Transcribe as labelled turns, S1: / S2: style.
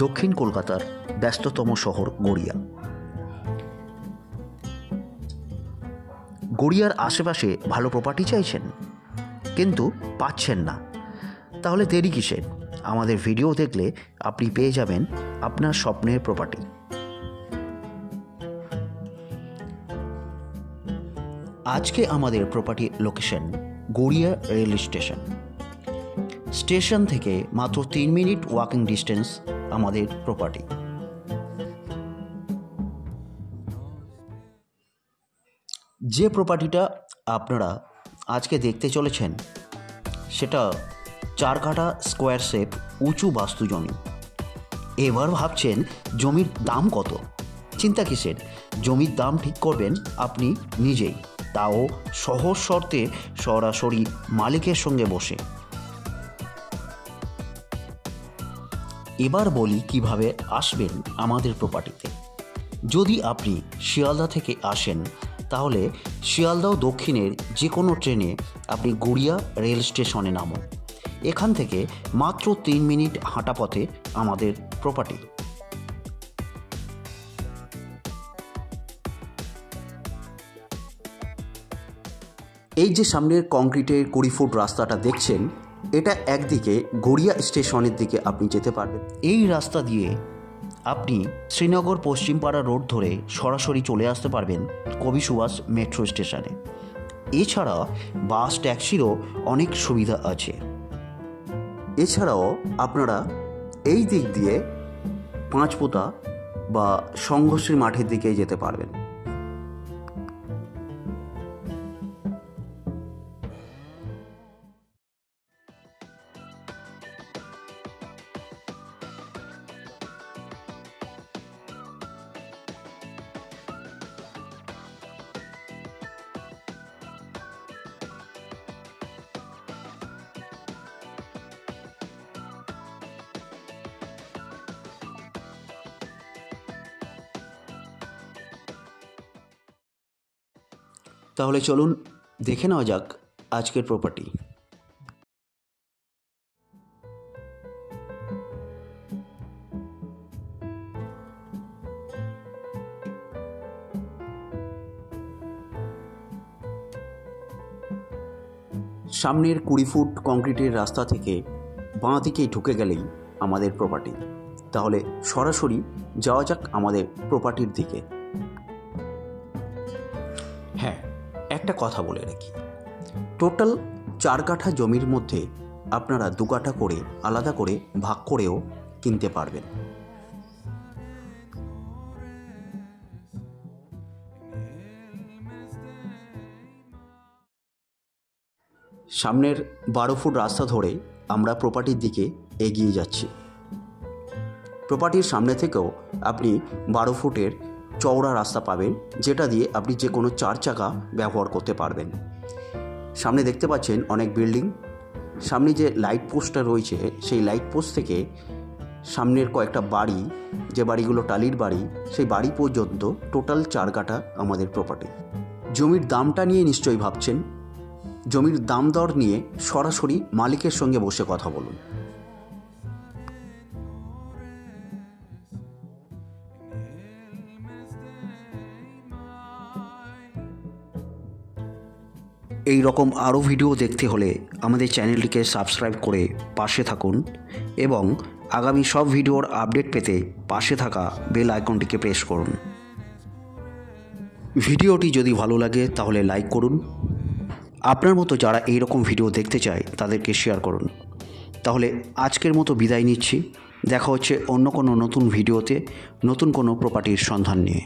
S1: দক্ষিণ কলকাতার ব্যস্ততম শহর গড়িয়া। গড়িয়ার আশেপাশে ভালো প্রপার্টি চাইছেন কিন্তু পাচ্ছেন না, তাহলে দেরি কিসের? আমাদের ভিডিও দেখলে আপনি পেয়ে যাবেন আপনার স্বপ্নের প্রপার্টি। আজকে আমাদের property location Garia rail station. Station থেকে মাত্র 3 মিনিট ওয়াকিং ডিস্টেন্স আমাদের প্রপার্টি। যে প্রপার্টিটা আপনারা আজকে দেখতে চলেছেন সেটা 4 কাঠা স্কোয়ার শেপ উঁচু বাস্তু জমি। এবার ভাবছেন জমির দাম কত? চিন্তা কিসের? জমির দাম ঠিক করবেন আপনি নিজেই, তাও সহজ শর্তে সরাসরি মালিকের সঙ্গে বসে। এবার বলি কিভাবে আসবেন আমাদের প্রপার্টিতে। যদি আপনি শিয়ালদা থেকে আসেন তাহলে শিয়ালদা দক্ষিণের যে কোনো ট্রেনে আপনি গড়িয়া রেল স্টেশনে নামুন। এখান থেকে মাত্র 3 মিনিট হাঁটা পথে আমাদের প্রপার্টি। এই যে সামনের কংক্রিটের 20 ফুট রাস্তাটা দেখছেন, এটা একদিকে গড়িয়া স্টেশনের দিকে আপনি যেতে পারবেন। এই রাস্তা দিয়ে আপনি শ্রীনগর পশ্চিমপাড়া রোড ধরে সরাসরি চলে আসতে পারবেন কবি সুভাষ মেট্রো স্টেশনে। এছাড়া বাস ট্যাক্সিরও অনেক সুবিধা আছে। এছাড়াও আপনারা এই দিক দিয়ে পাঁচপোতা বা সংঘর্ষের মাঠের দিকে যেতে পারবেন। তাহলে চলুন দেখে নেওয়া যাক আজকের প্রপার্টি। সামনের 20 ফুট কংক্রিটের রাস্তা থেকে বাঁ দিকে ঢুকে গেলেই আমাদের প্রপার্টি। তাহলে সরাসরি যাওয়া যাক আমাদের প্রপার্টির দিকে। হ্যাঁ, একটা কথা বলে রাখি, টোটাল 4 কাঠা জমির মধ্যে আপনারা 2 কাঠা করে আলাদা করে ভাগ করেও কিনতে পারবেন। সামনের 12 ফুট রাস্তা ধরে আমরা প্রপার্টির দিকে এগিয়ে যাচ্ছি। প্রপার্টির সামনে থেকেও আপনি 12 ফুটের চওড়া রাস্তা পাবেন, যেটা দিয়ে আপনি যে কোনো 4 চাকা ব্যবহার করতে পারবেন। সামনে দেখতে পাচ্ছেন অনেক বিল্ডিং। সামনে যে লাইট পোস্টটা রয়েছে সেই লাইট পোস্ট থেকে সামনের কয়েকটা বাড়ি, যে বাড়িগুলো টালির বাড়ি, সেই বাড়ি পর্যন্ত টোটাল 4 কাঠা আমাদের প্রপার্টি। জমির দামটা নিয়ে নিশ্চয়ই ভাবছেন। জমির দাম দর নিয়ে সরাসরি মালিকের সঙ্গে বসে কথা বলুন। এই রকম আরও ভিডিও দেখতে হলে আমাদের চ্যানেলটিকে সাবস্ক্রাইব করে পাশে থাকুন এবং আগামী সব ভিডিওর আপডেট পেতে পাশে থাকা বেল আইকনটিকে প্রেস করুন। ভিডিওটি যদি ভালো লাগে তাহলে লাইক করুন। আপনার মতো যারা এই রকম ভিডিও দেখতে চায় তাদেরকে শেয়ার করুন। তাহলে আজকের মতো বিদায় নিচ্ছি। দেখা হচ্ছে অন্য কোনো নতুন ভিডিওতে নতুন কোনো প্রপার্টির সন্ধান নিয়ে।